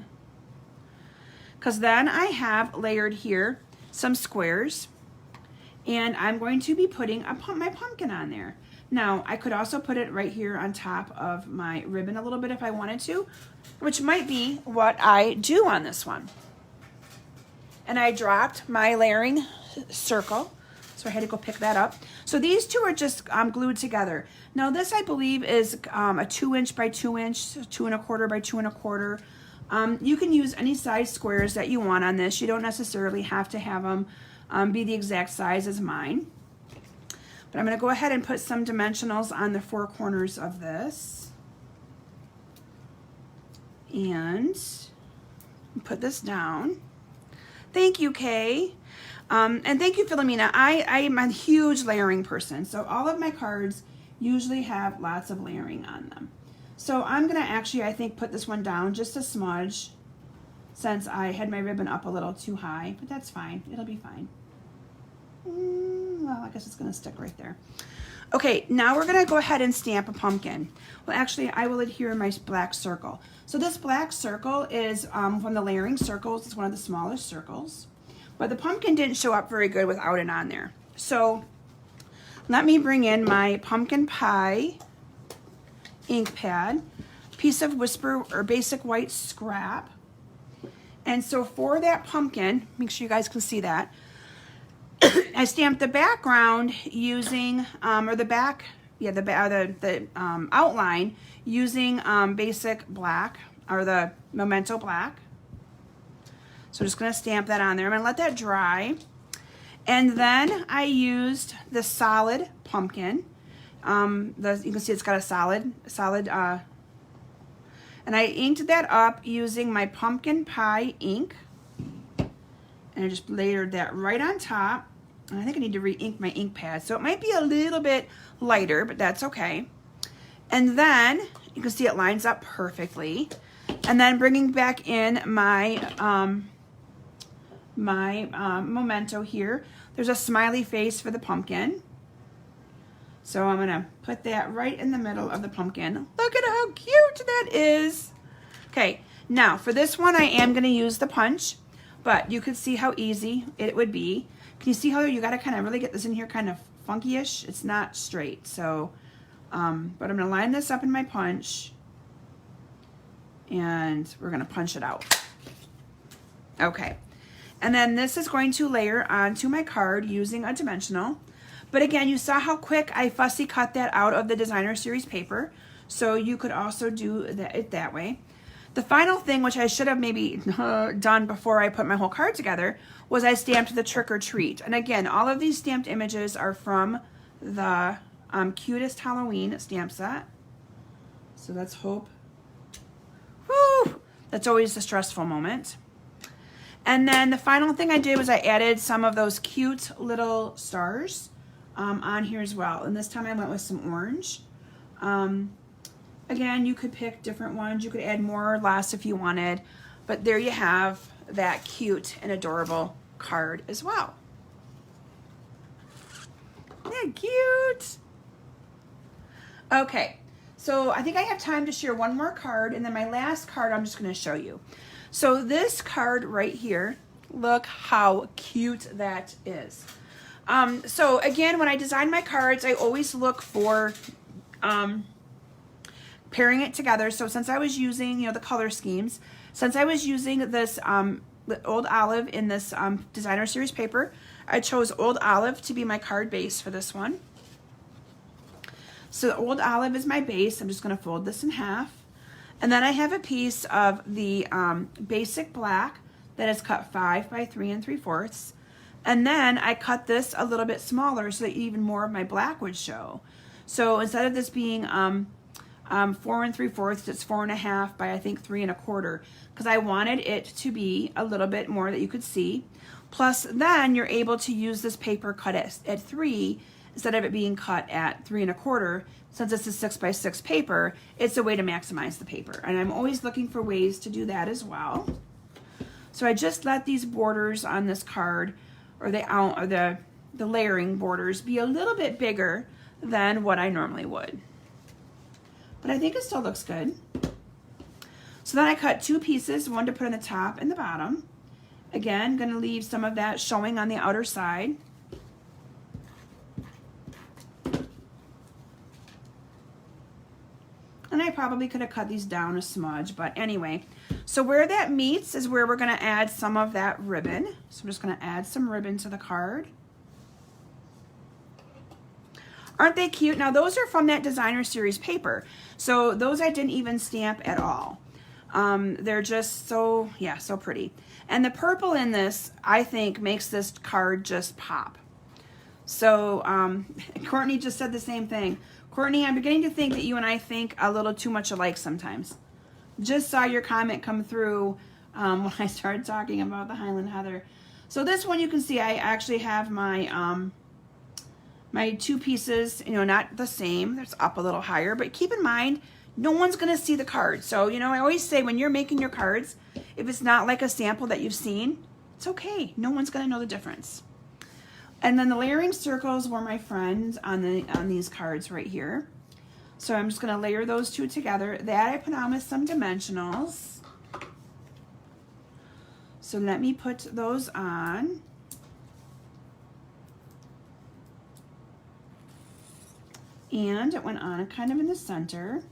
Because then I have layered here some squares, and I'm going to be putting my pumpkin on there. Now, I could also put it right here on top of my ribbon a little bit if I wanted to, which might be what I do on this one. And I dropped my layering circle, so I had to go pick that up. So these two are just glued together. Now this, I believe, is a 2 inch by 2 inch, 2 1/4 by 2 1/4. You can use any size squares that you want on this. You don't necessarily have to have them be the exact size as mine. But I'm going to go ahead and put some dimensionals on the 4 corners of this. And put this down. Thank you, Kay. And thank you, Philomena. I am a huge layering person. So all of my cards usually have lots of layering on them. So I'm going to actually, I think, put this one down just a smudge since I had my ribbon up a little too high, but that's fine. It'll be fine. Well, I guess it's going to stick right there. Okay, now we're going to go ahead and stamp a pumpkin. Well, actually, I will adhere my black circle. So this black circle is from the layering circles. It's one of the smallest circles. But the pumpkin didn't show up very good without it on there. So let me bring in my pumpkin pie ink pad, piece of Whisper or basic white scrap. And so for that pumpkin, make sure you guys can see that, I stamped the background using, or the back, yeah, the outline using basic black, or the Memento black. So I'm just going to stamp that on there. I'm going to let that dry. And then I used the solid pumpkin. You can see it's got a solid, and I inked that up using my pumpkin pie ink. And I just layered that right on top. And I think I need to re-ink my ink pad. So it might be a little bit lighter, but that's okay. And then you can see it lines up perfectly. And then bringing back in my, Memento here. There's a smiley face for the pumpkin. So I'm gonna put that right in the middle of the pumpkin. Look at how cute that is. Okay, now for this one I am gonna use the punch, but you could see how easy it would be. Can you see how you gotta kind of really get this in here kind of funky-ish? It's not straight, so But I'm going to line this up in my punch, and we're going to punch it out. Okay. And then this is going to layer onto my card using a dimensional. But again, you saw how quick I fussy cut that out of the designer series paper. So you could also do it that way. The final thing, which I should have maybe done before I put my whole card together, was I stamped the trick or treat. And again, all of these stamped images are from the Cutest Halloween stamp set. So let's hope. Woo! That's always the stressful moment. And then the final thing I did was I added some of those cute little stars on here as well. And this time I went with some orange. Again, you could pick different ones. You could add more or less if you wanted. But there you have that cute and adorable card as well. Isn't that cute? Okay, so I think I have time to share one more card, and then my last card I'm just going to show you. So this card right here, look how cute that is. So again, when I design my cards, I always look for pairing it together. So since I was using, the color schemes, since I was using this Old Olive in this designer series paper, I chose Old Olive to be my card base for this one. So the Old Olive is my base. I'm just going to fold this in half. And then I have a piece of the basic black that is cut 5 by 3 3/4. And then I cut this a little bit smaller so that even more of my black would show. So instead of this being 4 3/4, it's 4.5 by I think 3 1/4, because I wanted it to be a little bit more that you could see. Plus then you're able to use this paper cut at 3 instead of it being cut at 3 1/4. Since it's a 6 by 6 paper, it's a way to maximize the paper. And I'm always looking for ways to do that as well. So I just let these borders on this card, or the layering borders, be a little bit bigger than what I normally would. But I think it still looks good. So then I cut 2 pieces, one to put on the top and the bottom. Again, going to leave some of that showing on the outer side. And I probably could have cut these down a smudge, but anyway. So where that meets is where we're going to add some of that ribbon. So I'm just going to add some ribbon to the card. Aren't they cute? Now those are from that designer series paper. So those I didn't even stamp at all. They're just so, yeah, so pretty. And the purple in this, I think, makes this card just pop. So Courtney just said the same thing. Courtney, I'm beginning to think that you and I think a little too much alike sometimes. Just saw your comment come through when I started talking about the Highland Heather. So this one you can see I actually have my my 2 pieces, not the same. It's up a little higher, but keep in mind, no one's going to see the card. So, I always say when you're making your cards, if it's not like a sample that you've seen, it's okay. No one's going to know the difference. And then the layering circles were my friends on these cards right here. So I'm just going to layer those 2 together. That I put on with some dimensionals. So let me put those on. And it went on kind of in the center.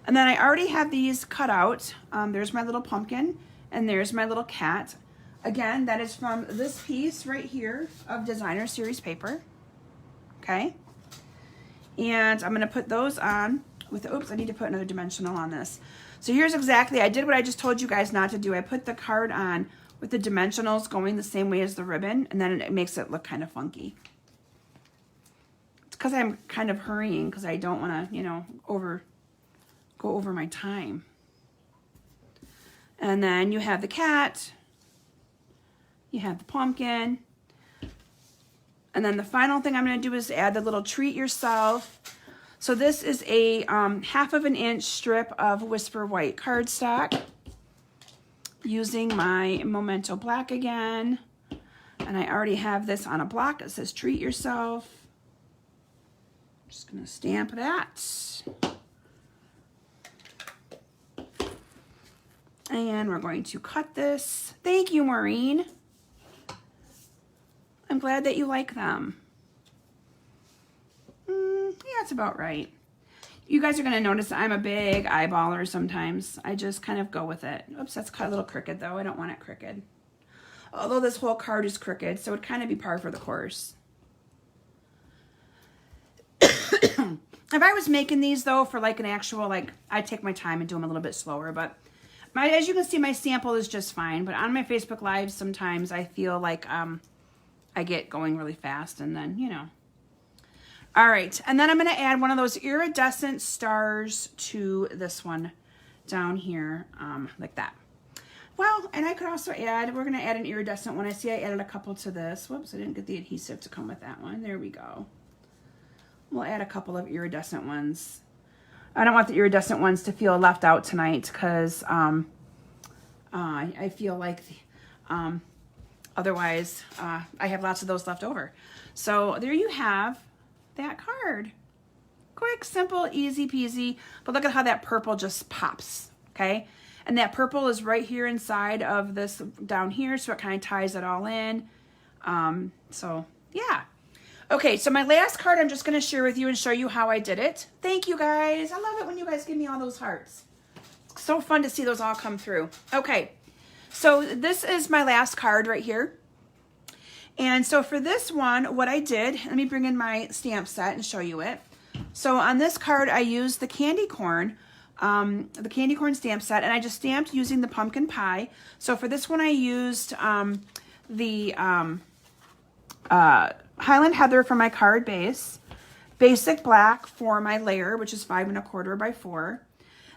And then I already have these cut out. There's my little pumpkin, and there's my little cat. Again, that is from this piece right here of designer series paper. Okay. And I'm going to put those on with, oops, I need to put another dimensional on this. So here's exactly, I did what I just told you guys not to do. I put the card on with the dimensionals going the same way as the ribbon, and then it makes it look kind of funky. It's because I'm kind of hurrying because I don't want to, go over my time. And then you have the cat. You have the pumpkin. And then the final thing I'm going to do is add the little treat yourself. So this is a 1/2 inch strip of Whisper White cardstock using my Memento Black again. And I already have this on a block that says treat yourself. I'm just going to stamp that. And we're going to cut this. Thank you, Maureen. I'm glad that you like them. Yeah, it's about right. You guys are going to notice that I'm a big eyeballer sometimes. I just kind of go with it. Oops, that's cut a little crooked though. I don't want it crooked. Although this whole card is crooked, so it'd kind of be par for the course. If I was making these though for like an actual, like, I'd take my time and do them a little bit slower, but as you can see, my sample is just fine. But on my Facebook Lives, sometimes I feel like I get going really fast, and then, you know. All right, and then I'm going to add one of those iridescent stars to this one down here, like that. Well, and I could also add, we're going to add an iridescent one. I see I added a couple to this. Whoops, I didn't get the adhesive to come with that one. There we go. We'll add a couple of iridescent ones. I don't want the iridescent ones to feel left out tonight because I feel like otherwise I have lots of those left over. So there you have that card. Quick, simple, easy peasy. But look at how that purple just pops, okay? And that purple is right here inside of this down here, so it kind of ties it all in. So yeah. Okay, so my last card I'm just going to share with you and show you how I did it. Thank you guys. I love it when you guys give me all those hearts. So fun to see those all come through. Okay, so this is my last card right here. And so for this one, what I did, let me bring in my stamp set and show you it. So on this card, I used the candy corn stamp set, and I just stamped using the pumpkin pie. So for this one, I used the Highland Heather for my card base, basic black for my layer, which is 5 1/4 by 4.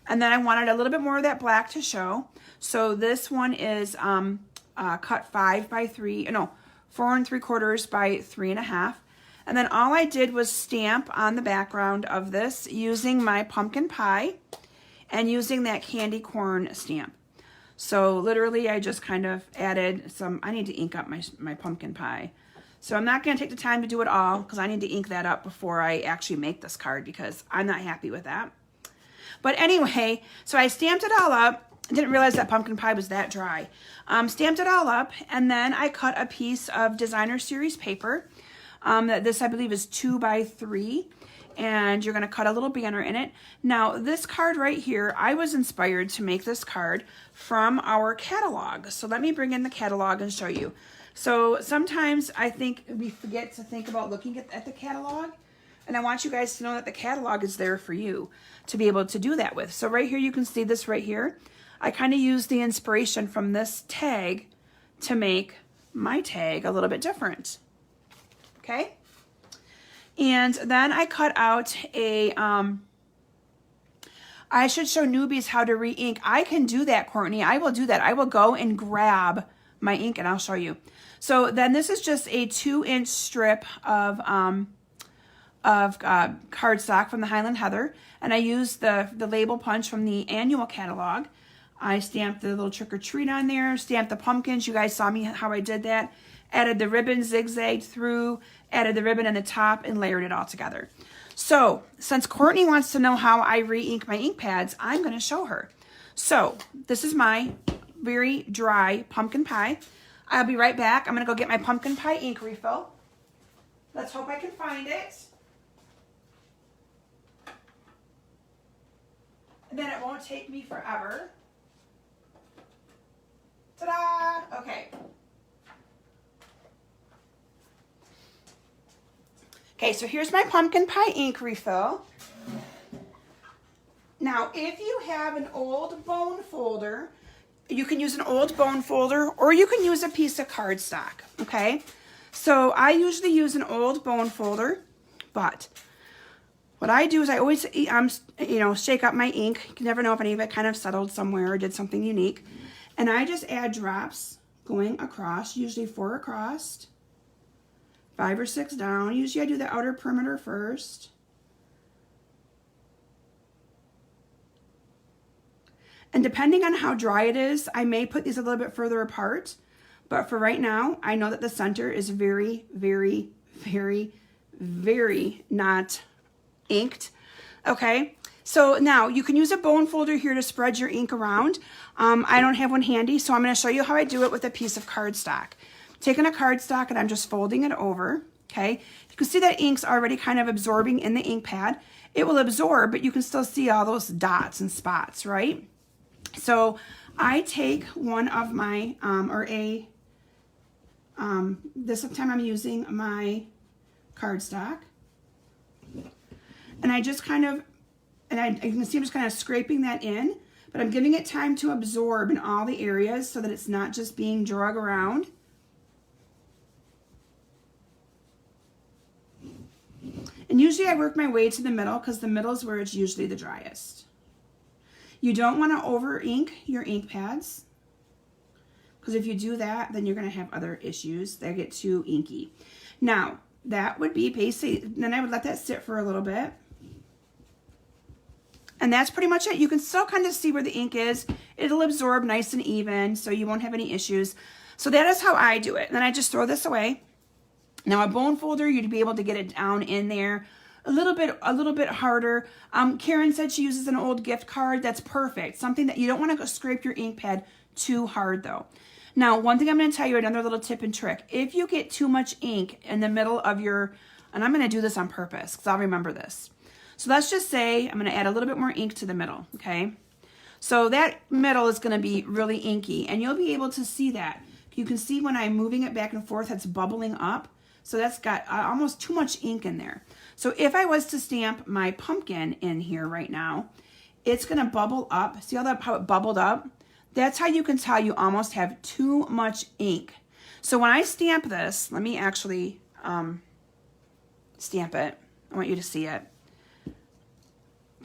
And then I wanted a little bit more of that black to show. So this one is cut 4 3/4 by 3 1/2. And then all I did was stamp on the background of this using my pumpkin pie and using that candy corn stamp. So literally I just kind of added some, I need to ink up my pumpkin pie. So I'm not going to take the time to do it all because I need to ink that up before I actually make this card because I'm not happy with that. But anyway, so I stamped it all up. I didn't realize that pumpkin pie was that dry. Stamped it all up, and then I cut a piece of designer series paper. This I believe is 2 by 3, and you're going to cut a little banner in it. Now this card right here, I was inspired to make this card from our catalog. So let me bring in the catalog and show you. So sometimes I think we forget to think about looking at the catalog, and I want you guys to know that the catalog is there for you to be able to do that with. So right here, you can see this right here. I kind of used the inspiration from this tag to make my tag a little bit different. Okay? And then I cut out a, I should show newbies how to re-ink. I can do that, Courtney. I will do that. I will go and grab my ink and I'll show you. So then this is just a 2-inch strip of cardstock from the Highland Heather, and I used the label punch from the annual catalog. I stamped the little trick or treat on there, stamped the pumpkins. You guys saw me how I did that. Added the ribbon zigzagged through, added the ribbon in the top, and layered it all together. So since Courtney wants to know how I re-ink my ink pads, I'm going to show her. So this is my very dry pumpkin pie. I'll be right back. I'm going to go get my pumpkin pie ink refill. Let's hope I can find it. And then it won't take me forever. Ta-da! Okay. Okay, so here's my pumpkin pie ink refill. Now, if you have an old bone folder, you can use an old bone folder, or you can use a piece of cardstock, okay? So I usually use an old bone folder, but what I do is I always, shake up my ink. You never know if any of it kind of settled somewhere or did something unique. And I just add drops going across, usually 4 across, 5 or 6 down. Usually I do the outer perimeter first. And depending on how dry it is, I may put these a little bit further apart. But for right now, I know that the center is very, very, very, very not inked. Okay, so now you can use a bone folder here to spread your ink around. I don't have one handy, so I'm going to show you how I do it with a piece of cardstock. Taking a cardstock and I'm just folding it over. Okay, you can see that ink's already kind of absorbing in the ink pad. it will absorb, but you can still see all those dots and spots, right? So I take one of my, this time I'm using my cardstock, and I just kind of, you can see I'm just kind of scraping that in, but I'm giving it time to absorb in all the areas so that it's not just being drug around. And usually I work my way to the middle because the middle is where it's usually the driest. You don't want to over ink your ink pads, because if you do that, then you're going to have other issues that get too inky. Now, that would be basically, then I would let that sit for a little bit. And that's pretty much it. You can still kind of see where the ink is. It'll absorb nice and even, so you won't have any issues. So that is how I do it. And then I just throw this away. Now a bone folder, you'd be able to get it down in there a little bit harder. Karen said she uses an old gift card. That's perfect. Something that you don't want to scrape your ink pad too hard though. Now, one thing I'm going to tell you, another little tip and trick. If you get too much ink in the middle of your, and I'm going to do this on purpose because I'll remember this. So let's just say I'm going to add a little bit more ink to the middle, okay? So that middle is going to be really inky, and you'll be able to see that. You can see when I'm moving it back and forth, it's bubbling up. So that's got almost too much ink in there. So if I was to stamp my pumpkin in here right now, it's going to bubble up. See how it bubbled up? That's how you can tell you almost have too much ink. So when I stamp this, let me actually stamp it. I want you to see it.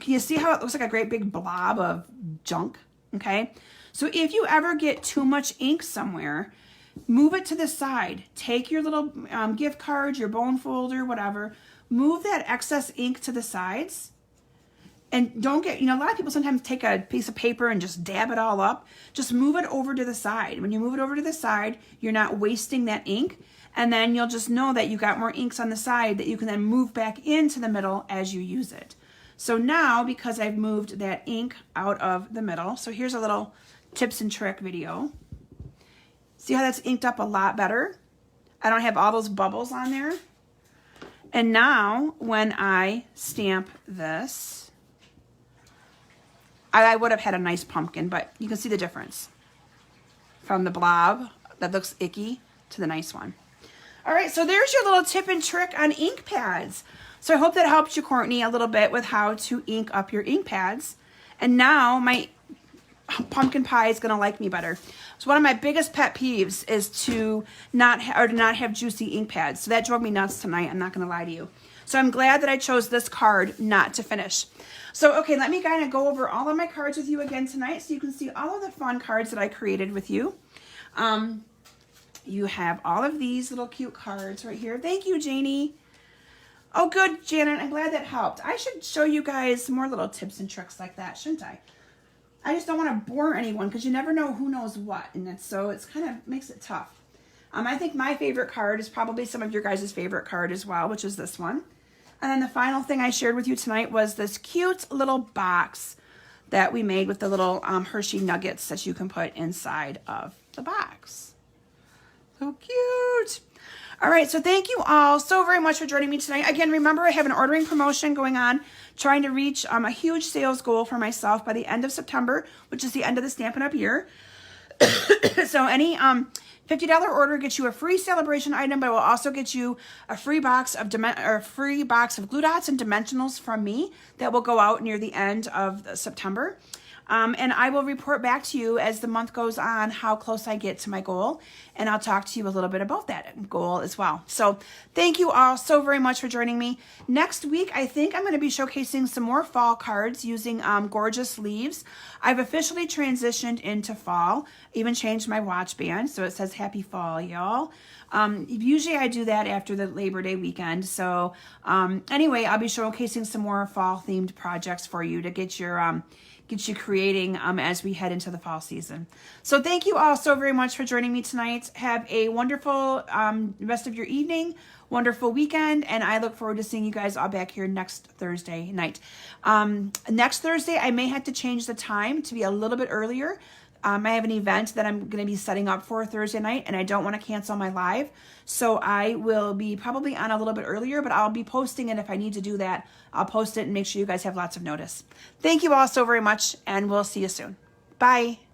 Can you see how it looks like a great big blob of junk? Okay. So if you ever get too much ink somewhere, move it to the side. Take your little gift card, your bone folder, whatever. Move that excess ink to the sides. And don't get, a lot of people sometimes take a piece of paper and just dab it all up. Just move it over to the side. When you move it over to the side, you're not wasting that ink. And then you'll just know that you got more inks on the side that you can then move back into the middle as you use it. So now, because I've moved that ink out of the middle, so here's a little tips and trick video. See how that's inked up a lot better? I don't have all those bubbles on there. And now, when I stamp this, I would have had a nice pumpkin, but you can see the difference from the blob that looks icky to the nice one. All right, so there's your little tip and trick on ink pads. So I hope that helps you, Courtney, a little bit with how to ink up your ink pads. And now my pumpkin pie is going to like me better. So one of my biggest pet peeves is to not have juicy ink pads. So that drove me nuts tonight. I'm not going to lie to you. So I'm glad that I chose this card not to finish. So, okay, let me kind of go over all of my cards with you again tonight so you can see all of the fun cards that I created with you. You have all of these little cute cards right here. Thank you, Janie. Oh, good, Janet. I'm glad that helped. I should show you guys more little tips and tricks like that, shouldn't I? I just don't want to bore anyone because you never know who knows what, and it's kind of makes it tough. I think my favorite card is probably some of your guys' favorite card as well, which is this one. And then the final thing I shared with you tonight was this cute little box that we made with the little Hershey nuggets that you can put inside of the box. So cute. All right, so thank you all so very much for joining me tonight. Again, remember I have an ordering promotion going on, trying to reach a huge sales goal for myself by the end of September, which is the end of the Stampin' Up! Year. So any $50 order gets you a free celebration item, but it will also get you a free box of glue dots and dimensionals from me that will go out near the end of September. And I will report back to you as the month goes on how close I get to my goal, and I'll talk to you a little bit about that goal as well. So thank you all so very much for joining me. Next week, I think I'm going to be showcasing some more fall cards using gorgeous leaves. I've officially transitioned into fall, even changed my watch band, so it says Happy Fall, y'all. Usually I do that after the Labor Day weekend. So anyway, I'll be showcasing some more fall-themed projects for you to get you creating as we head into the fall season. So thank you all so very much for joining me tonight. Have a wonderful rest of your evening, wonderful weekend, and I look forward to seeing you guys all back here next Thursday night. Next Thursday, I may have to change the time to be a little bit earlier. I have an event that I'm going to be setting up for Thursday night, and I don't want to cancel my live. So I will be probably on a little bit earlier, but I'll be posting it if I need to do that. I'll post it and make sure you guys have lots of notice. Thank you all so very much, and we'll see you soon. Bye.